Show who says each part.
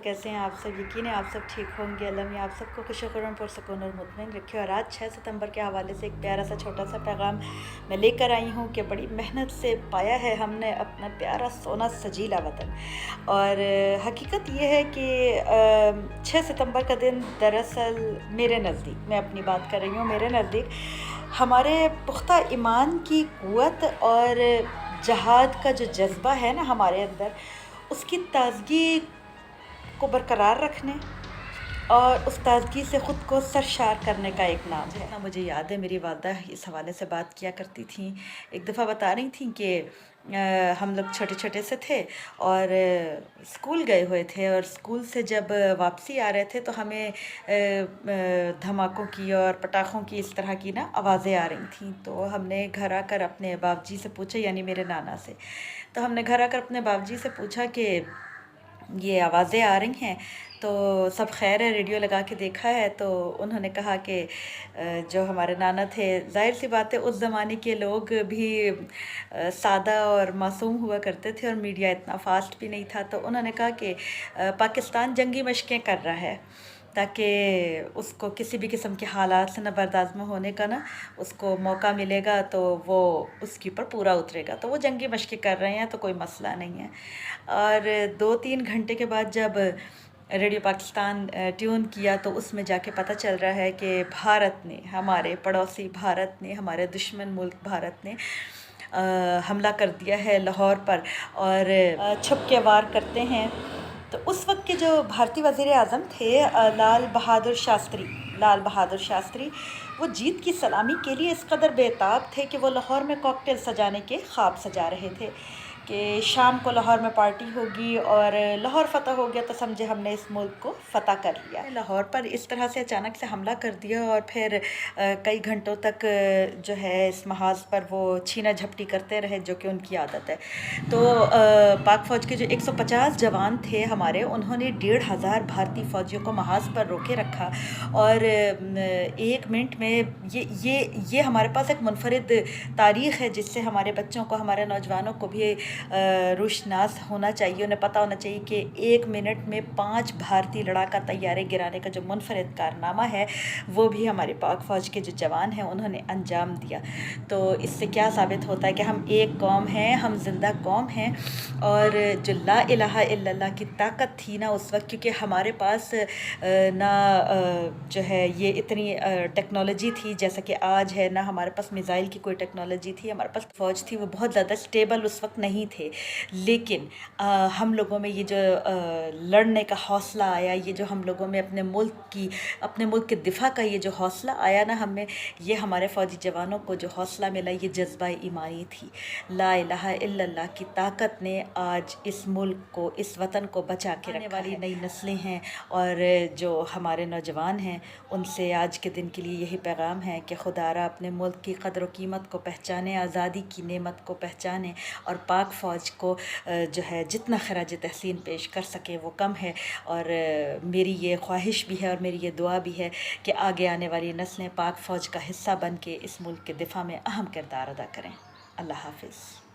Speaker 1: कैसे हैं आप सब। यकीन है आप सब ठीक होंगे। अल्लाह मियां आप सबको खुश-खुर्रम पुरसुकून और मुतमईन रखे। और आज 6 सितंबर के हवाले से एक प्यारा सा छोटा सा पैगाम मैं लेकर आई हूँ कि बड़ी मेहनत से पाया है हमने अपना प्यारा सोना सजीला वतन। और हकीकत ये है कि 6 सितंबर का दिन दरअसल मेरे नज़दीक, मैं अपनी बात कर रही हूँ, मेरे नज़दीक हमारे पुख्ता ईमान की क़ुव्वत और जहाद का जो जज्बा है ना हमारे अंदर, उसकी ताज़गी को बरकरार रखने और उस ताज़गी से ख़ुद को सरशार करने का एक नाम है। ना मुझे याद है मेरी वालदा इस हवाले से बात किया करती थीं। एक दफ़ा बता रही थीं कि हम लोग छोटे छोटे से थे और स्कूल गए हुए थे, और स्कूल से जब वापसी आ रहे थे तो हमें धमाकों की और पटाखों की इस तरह की ना आवाज़ें आ रही थीं। तो हमने घर आकर अपने बाबूजी से पूछा, यानी मेरे नाना से, तो हमने घर आकर अपने बाबूजी से पूछा कि ये आवाज़ें आ रही हैं तो सब खैर है। रेडियो लगा के देखा है तो उन्होंने कहा कि जो हमारे नाना थे, ज़ाहिर सी बात है उस ज़माने के लोग भी सादा और मासूम हुआ करते थे और मीडिया इतना फास्ट भी नहीं था। तो उन्होंने कहा कि पाकिस्तान जंगी मशक़ें कर रहा है ताकि उसको किसी भी किस्म के हालात से न बर्दाश्त होने का ना उसको मौका मिलेगा तो वो उसके ऊपर पूरा उतरेगा। तो वो जंगी मशक़ें कर रहे हैं तो कोई मसला नहीं है। और 2-3 घंटे के बाद जब रेडियो पाकिस्तान ट्यून किया तो उसमें जाके पता चल रहा है कि भारत ने, हमारे पड़ोसी भारत ने, हमारे दुश्मन मुल्क भारत ने हमला कर दिया है लाहौर पर और छुप के वार करते हैं। तो उस वक्त के जो भारतीय वज़ीर आज़म थे लाल बहादुर शास्त्री, वो जीत की सलामी के लिए इस कदर बेताब थे कि वो लाहौर में कॉकटेल सजाने के ख्वाब सजा रहे थे कि शाम को लाहौर में पार्टी होगी और लाहौर फ़तह हो गया तो समझे हमने इस मुल्क को फ़तह कर लिया। लाहौर पर इस तरह से अचानक से हमला कर दिया और फिर कई घंटों तक जो है इस महाज पर वो छीना झपटी करते रहे, जो कि उनकी आदत है। तो पाक फ़ौज के जो 150 जवान थे हमारे, उन्होंने 1500 भारतीय फ़ौजियों को महाज पर रोके रखा। और 1 मिनट में ये हमारे पास एक मुनफरिद तारीख़ है जिससे हमारे बच्चों को, हमारे नौजवानों को भी रोशनास होना चाहिए। उन्हें पता होना चाहिए कि 1 मिनट में 5 भारतीय लड़ाका तैयारे गिराने का जो मुनफरिद कारनामा है वो भी हमारे पाक फ़ौज के जो जवान हैं उन्होंने अंजाम दिया। तो इससे क्या साबित होता है कि हम एक कौम हैं, हम ज़िंदा कौम हैं। और जो ला इलाहा इल्लल्लाह की ताकत थी ना उस वक्त, क्योंकि हमारे पास ना जो है ये इतनी टेक्नोलॉजी थी जैसा कि आज है, ना हमारे पास मिज़ाइल की कोई टेक्नोलॉजी थी। हमारे पास फ़ौज थी वो बहुत ज़्यादा स्टेबल उस वक्त नहीं थे, लेकिन हम लोगों में ये जो लड़ने का हौसला आया, ये जो हम लोगों में अपने मुल्क के दिफा का ये जो हौसला आया ना हमें, ये हमारे फ़ौजी जवानों को जो हौसला मिला ये जज्बा ईमानी थी। ला इलाहा इल्लल्लाह की ताकत ने आज इस मुल्क को, इस वतन को बचा के रखा है। आने वाली नई नस्लें हैं और जो हमारे नौजवान हैं उनसे आज के दिन के लिए यही पैगाम है कि खुदारा अपने मुल्क की क़द्र व कीमत को पहचानें, आज़ादी की नेमत को पहचानें और पाक फ़ौज को जो है जितना खराज तहसीन पेश कर सके वो कम है। और मेरी ये ख्वाहिश भी है और मेरी ये दुआ भी है कि आगे आने वाली नस्लें पाक फ़ौज का हिस्सा बन के इस मुल्क के दिफा में अहम किरदार अदा करें। अल्लाह हाफ़िज़।